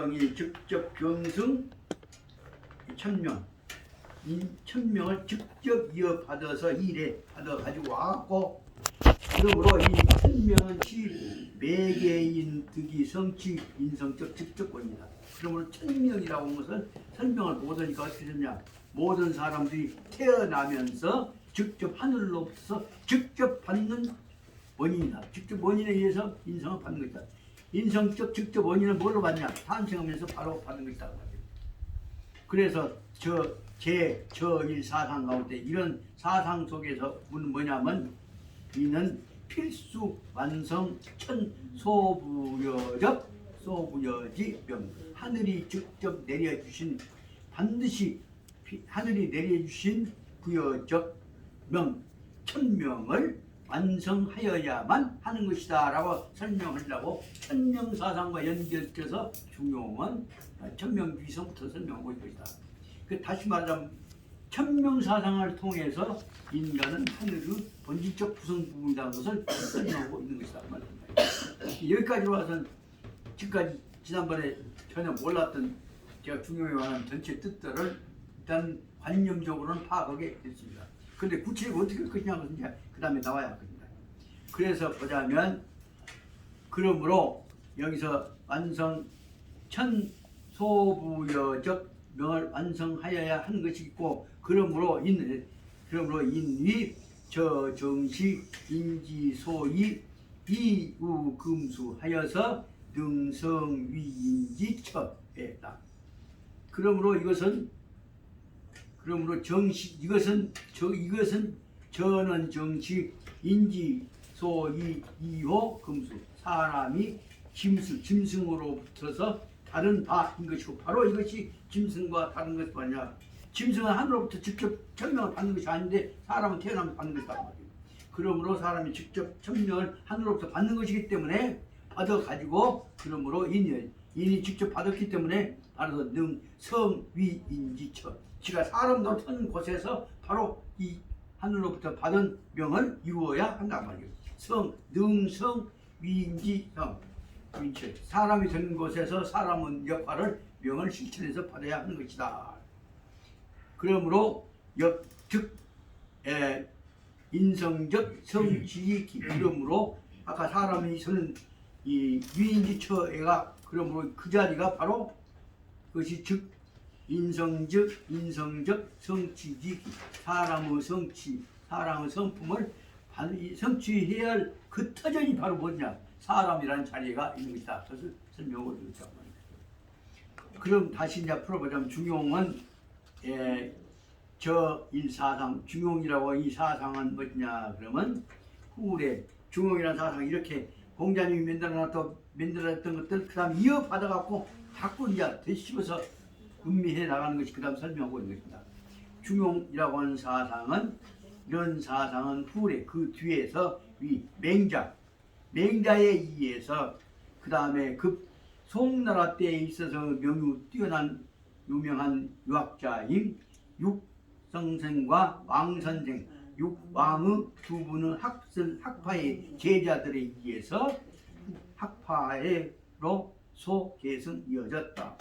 천명이 직접 병승 천명, 천명을 직접 이어받아서 일에 받아 가지고 와갖고, 그러므로 이 천명은 시 매개인 득이 성취 인성적 직접권이다. 그러므로 천명이라고 하는 것은 설명을 못하니까 어떻게 되냐? 모든 사람들이 태어나면서 직접 하늘로부터 직접 받는 원인이다. 직접 원인에 의해서 인성을 받는 것이다. 인성적 직접 원인은 뭘로 받냐? 탄생하면서 바로 받는 것이다. 그래서 저일 사상 가운데 이런 사상 속에서 뭐냐면 이는 필수 완성 천소부여적 소부여지 명, 하늘이 직접 내려주신, 반드시 하늘이 내려주신 부여적 명 천명을 완성하여야만 하는 것이다 라고 설명하려고 천명사상과 연결해서 중용은 천명귀성부터 설명하고 있는 것이다. 다시 말하자면 천명사상을 통해서 인간은 하늘의 본질적 구성 부분이라는 것을 설명하고 있는 것이다. 여기까지 와서는 지금까지 지난번에 전혀 몰랐던 제가 중용에 관한 전체 뜻들을 일단 관념적으로는 파악하게 됐습니다. 그런데 구체적으로 어떻게 끝냐는 것은 그 다음에 나와야 합니다. 그래서 보자면, 그러므로 여기서 완성 천소부여적 명을 완성하여야 하는 것이 있고, 그러므로 인위 저정시 인지소이 이우금수하여서 능성위인지처에다. 그러므로 저는 정시 인지 소이 이호 금수, 사람이 짐승으로부터서 다른 바인 것이고, 바로 이것이 짐승과 다른 것이 뭐냐? 짐승은 하늘로부터 직접 천명을 받는 것이 아닌데 사람은 태어나면 받는 것이란 말이에요. 그러므로 사람이 직접 천명을 하늘로부터 받는 것이기 때문에 받아가지고, 그러므로 인이 직접 받았기 때문에 바로 능성위인지처, 지가 사람도 턴 곳에서 바로 이 하늘로부터 받은 명을 이루어야 한단 말이에요. 능성위인지성, 사람이 되는 곳에서 사람은 역할을 명을 실천해서 받아야 하는 것이다. 그러므로 인성적 성취이기, 그러므로 아까 사람이 서는 이 위인지처가, 그러므로 그 자리가 바로 그것이 즉 인성적 성취이기, 사람의 성품을 성취해야 할 그 터전이 바로 뭐냐? 사람이라는 자리가 있는 것이다. 그것을 설명을 드렸단 말입니다. 그럼 다시 이제 풀어보자면, 중용은 저일사상, 중용이라고 이 사상은 뭐냐? 그러면 후래 중용이라는 사상, 이렇게 공자님이 만들어놨던 것들 그 다음 이어받아갖고 자꾸 이제 되씹어서 음미해 나가는 것이 그 다음 설명하고 있는 것입니다. 중용이라고 하는 사상은, 이런 사상은 후래 그 뒤에서 맹자에 의해서, 그 다음에 송나라 때에 있어서 명유 뛰어난 유명한 유학자인 육성생과 왕선생, 육왕의 두 분의 학파의 제자들에 의해서 학파로서 계승 이어졌다.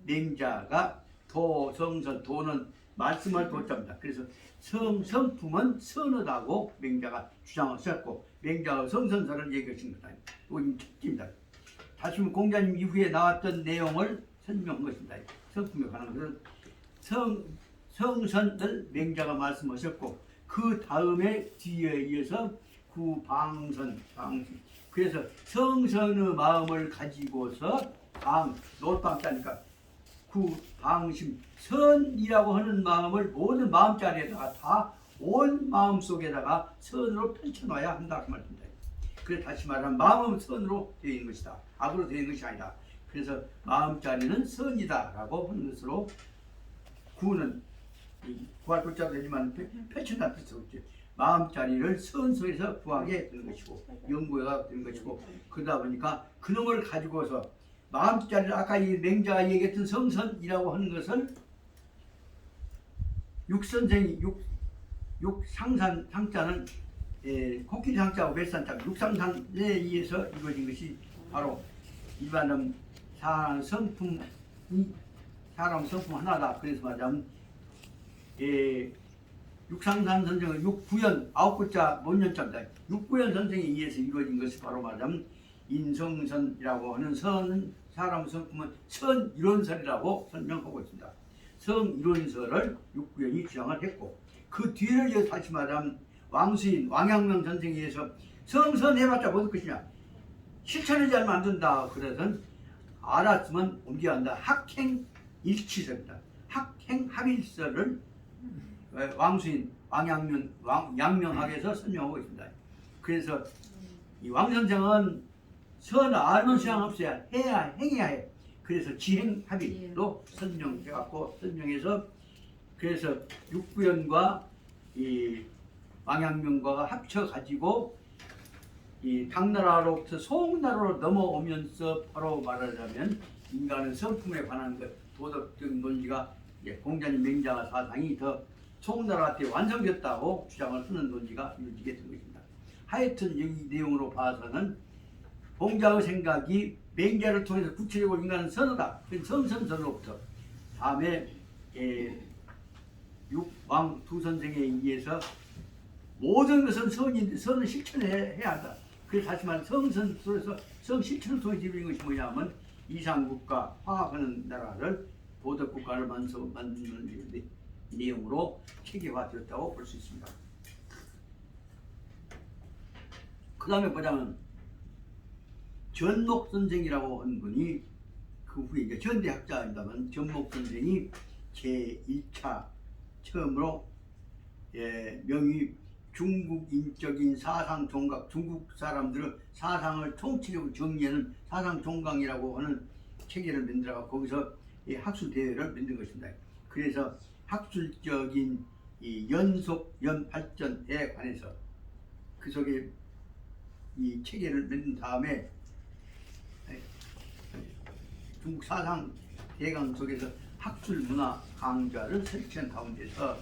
맹자가 도성선, 도는 말씀할 도자입니다. 그래서 성품은 선하다고 맹자가 주장하셨고, 맹자의 성선설을 얘기하신 것다. 이건 첫째입니다. 다시 공자님 이후에 나왔던 내용을 설명한 것입니다. 성품에 관한 것은 성선을 맹자가 말씀하셨고, 그 다음에 뒤에 이어서 구방선, 그래서 성선의 마음을 가지고서 노방자니까 구방심, 선이라고 하는 마음을 모든 마음자리에다가 다 온 마음 속에다가 선으로 펼쳐놔야 한다 그 말입니다. 그래서 다시 말하면 마음은 선으로 되어 있는 것이다. 악으로 되어 있는 것이 아니다. 그래서 마음자리는 선이다라고 하는 것으로, 구는 구할 글자도 되지만 펼쳐놓은 뜻으로 마음자리를 선 속에서 구하게 되는 것이고, 연구가 되는 것이고, 그러다 보니까 그놈을 가지고서 마음자리를, 아까 이 맹자가 얘기했던 성선이라고 하는 것을 육선생이 육상산 상자는 코끼리 상자하고 뱃산자, 육상산에 의해서 이루어진 것이 바로 일반은 사람 성품 하나다. 그래서 말하자면 육상산 선생은 육구연 9글자 문년자입니다. 육구연 선생에 의해서 이루어진 것이 바로 말하자면 인성선이라고 하는 사람 성품은 선이론설이라고 설명하고 있습니다. 성이론설을 육구연이 주장을 했고, 그 뒤를 이어서 다시 말하면 왕수인 왕양명 선생에 의해서 성선해봤자 뭐 것이냐, 실천하지 않으면 안 된다. 그래서 알았으면 옮겨야 한다. 학행일치설입니다. 학행합일설을 왕수인 양명학에서 설명하고 있습니다. 그래서 이 왕 선생은 선 알면 수양 없어야 해야 행해야 해. 그래서 지행합의로 설명해서 그래서 육구연과 이 왕양명과가 합쳐 가지고 이 당나라로부터 송나라로 넘어오면서 바로 말하자면 인간은 성품에 관한 것, 도덕적 논리가 공자님 맹자 사상이 더 송나라 때 완성됐다고 주장을 하는 논리가 이루어지게 된 것입니다. 하여튼 이 내용으로 봐서는 공자의 생각이 맹자를 통해서 구체적으로 인간은 선어다. 성선선으로부터 다음에 육왕 두 선생에 의해서 모든 것은 선인데 선을 실천해야 한다. 그래서 다시 말해 성선 속에서 성실천을 통해 이루어진 것이 뭐냐면 이상국가 화합하는 나라를 도덕국가를 만드는 내용으로 체계화되었다고 볼 수 있습니다. 그 다음에 보자면 전목선생이라고 하는 분이 그 후에 이제 현대학자입니다만 전목선생이 제1차 처음으로 명의 중국인적인 사상 종각, 중국 사람들은 사상을 총체적으로 정리하는 사상 종강이라고 하는 체계를 만들어 거기서 학술 대회를 만든 것입니다. 그래서 학술적인 이 연속 발전에 관해서 그 속에 이 체계를 만든 다음에 중국 사상 대강 속에서 학술 문화 강좌를 설치한 가운데서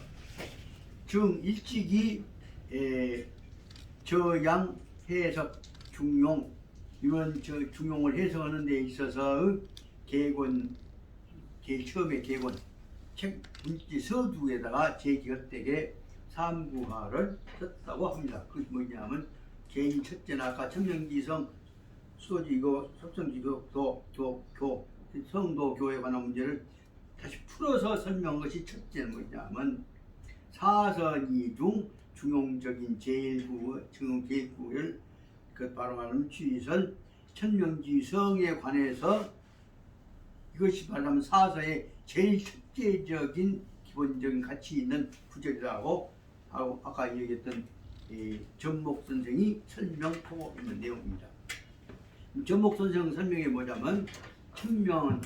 일찍이 저양 해석 중용 이런 중용을 해석하는 데 있어서 계권 처음에 계권 책 문지 서두에다가 제기업되게 삼구화를 썼다고 합니다. 그것이 뭐냐면 개인 첫째나 아까 천명지성 수도지고 속성지도 교 성도교에 관한 문제를 다시 풀어서 설명한 것이 첫째는 뭐냐면 사선이 중 중용적인 제1구를 그 바로 말하면 취설 천명지성에 관해서 이것이 말하면 사서의 제일 첫째적인 기본적인 가치 있는 구절이라고 아까 얘기했던 전목 선생이 설명하고 있는 내용입니다. 전목 선생 설명이 뭐냐면 천명은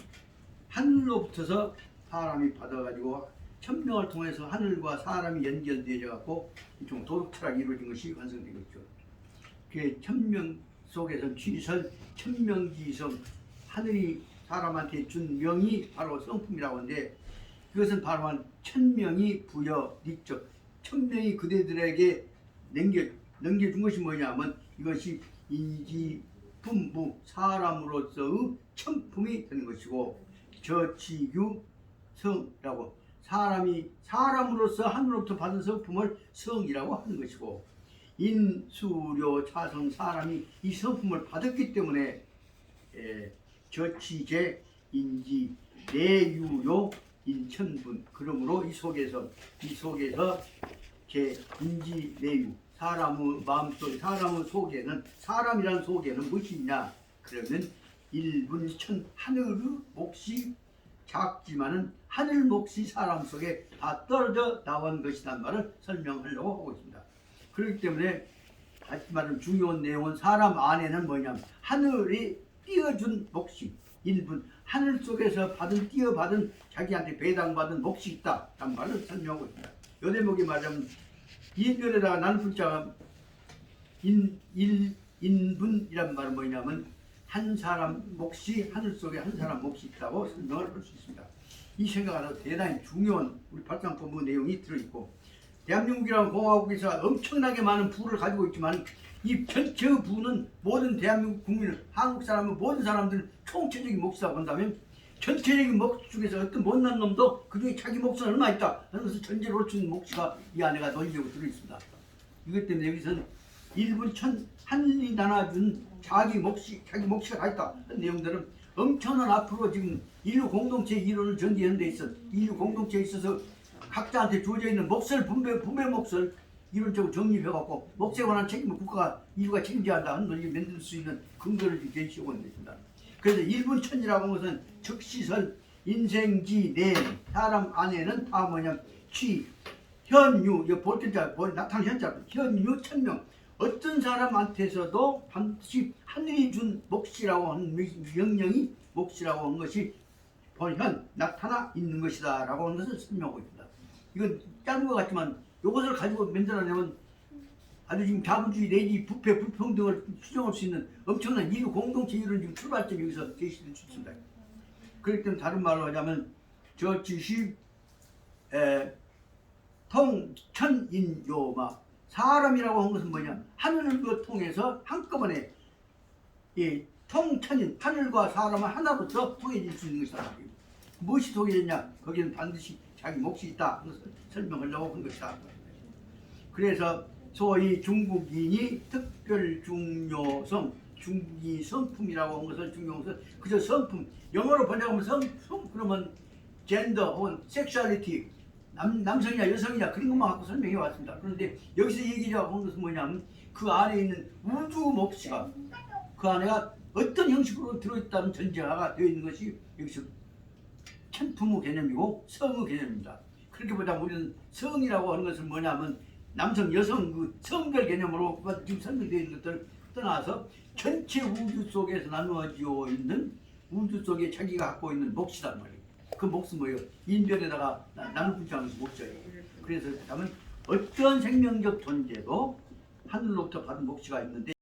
하늘로부터서 사람이 받아가지고 천명을 통해서 하늘과 사람이 연결되어 갖고 좀 도덕 철학이 이루어진 것이 완성된 것이죠. 그 천명 속에서 취설 천명지성 하늘이 사람한테 준 명이 바로 성품이라고 하는데 그것은 바로 천명이 부여 닉적 천명이 그대들에게 넘겨준 것이 뭐냐면 이것이 인지 품부 사람으로서의 천품이 되는 것이고 저치유 성이라고 사람이 사람으로서 하늘로부터 받은 성품을 성이라고 하는 것이고 인수료 차성 사람이 이 성품을 받았기 때문에 저치제 인지 내유요 인천분 그러므로 이 속에서 제 인지 내유 사람의 마음속 사람의 속에는 사람이란 속에는 무엇이 있냐 그러면 일분천 하늘의 몫이 작지만은 하늘 몫이 사람 속에 다 떨어져 나온 것이란 말을 설명하려고 하고 있습니다. 그렇기 때문에 다시 말하면 중요한 내용은 사람 안에는 뭐냐면 하늘이 띄어준 몫이 일분 하늘 속에서 띄어받은 자기한테 배당받은 몫이 있다 라는 말을 설명하고 있습니다. 요 대목이 말하면 이별에다가 난풀자가 인분이란 말은 뭐냐면 한 사람 몫이 하늘 속에 한 사람 몫이 있다고 설명을 할 수 있습니다. 이 생각은 대단히 중요한 우리 발상법의 내용이 들어있고 대한민국이라는 공화국에서 엄청나게 많은 부를 가지고 있지만 이 전체 부는 모든 대한민국 국민을, 한국 사람은 모든 사람들은 총체적인 몫이라고 한다면 전체적인 몫 중에서 어떤 못난 놈도 그중에 자기 몫은 얼마 있다 하는 것을 전제로 주는 몫이가 이 안에가 논리적으로 들어있습니다. 이것 때문에 여기서는 일분 천 하늘이 나눠준 자기 몫이가 다 있다 하는 내용들은 엄청난 앞으로 지금 인류 공동체 이론을 전개하는 데 있어 인류 공동체에 있어서 각자한테 주어져 있는 몫을 분배 몫을 이론적으로 정립해갖고 몫에 관한 책임을 국가가 인류가 책임져야 한다 하는 논리를 만들 수 있는 근거를 제시하고 있는 것입니다. 그래서 일분천이라고 하는 것은 즉시설 인생지 내 사람 안에는 다 뭐냐 취 현유 보편자 나타난 현자 현유 천명 어떤 사람한테서도 반드시 하늘이 준 몫이라고 하는 명령이 몫이라고 하는 것이 본현 나타나 있는 것이다 라고 하는 것을 설명하고 있습니다. 이건 짧은 것 같지만 이것을 가지고 만들어내면 아주 지금 자본주의 내지 부패 불평등을 수정할 수 있는 엄청난 인류 공동체 이론 지금 출발점이 여기서 제시될 수 있습니다. 그렇기 때문에 다른 말로 하자면 저 뜻이 통천인요마 사람이라고 한 것은 뭐냐 하늘을 통해서 한꺼번에 이 통천인 하늘과 사람은 하나로서 통해질 수 있는 것이다. 무엇이 통해졌냐 거기는 반드시 자기 몫이 있다 하는 것을 설명하려고 한 것이다. 그래서 소위 중국인이 특별 중요성 중국인 성품이라고 한 것을 중요성을 그저 성품 영어로 번역하면 성품 그러면 젠더 혹은 섹슈얼리티 남성이냐 여성이냐 그런 것만 갖고 설명해 왔습니다. 그런데 여기서 얘기하고 한 것은 뭐냐면 그 안에 있는 우주 몫이가 그 안에가 어떤 형식으로 들어있다는 전제가 되어 있는 것이 여기서 천품의 개념이고 성의 개념입니다. 그렇게 보자면 우리는 성이라고 하는 것은 뭐냐면 남성 여성 그 성별 개념으로 지금 설명되어 있는 것들을 떠나서 전체 우주 속에서 나누어지어 있는 우주 속에 자기가 갖고 있는 몫이란 말이에요. 그 몫은 뭐예요? 인별에다가 나눌 분자하면서 몫이에요. 그래서 그러면 어떤 생명적 존재도 하늘로부터 받은 몫이가 있는데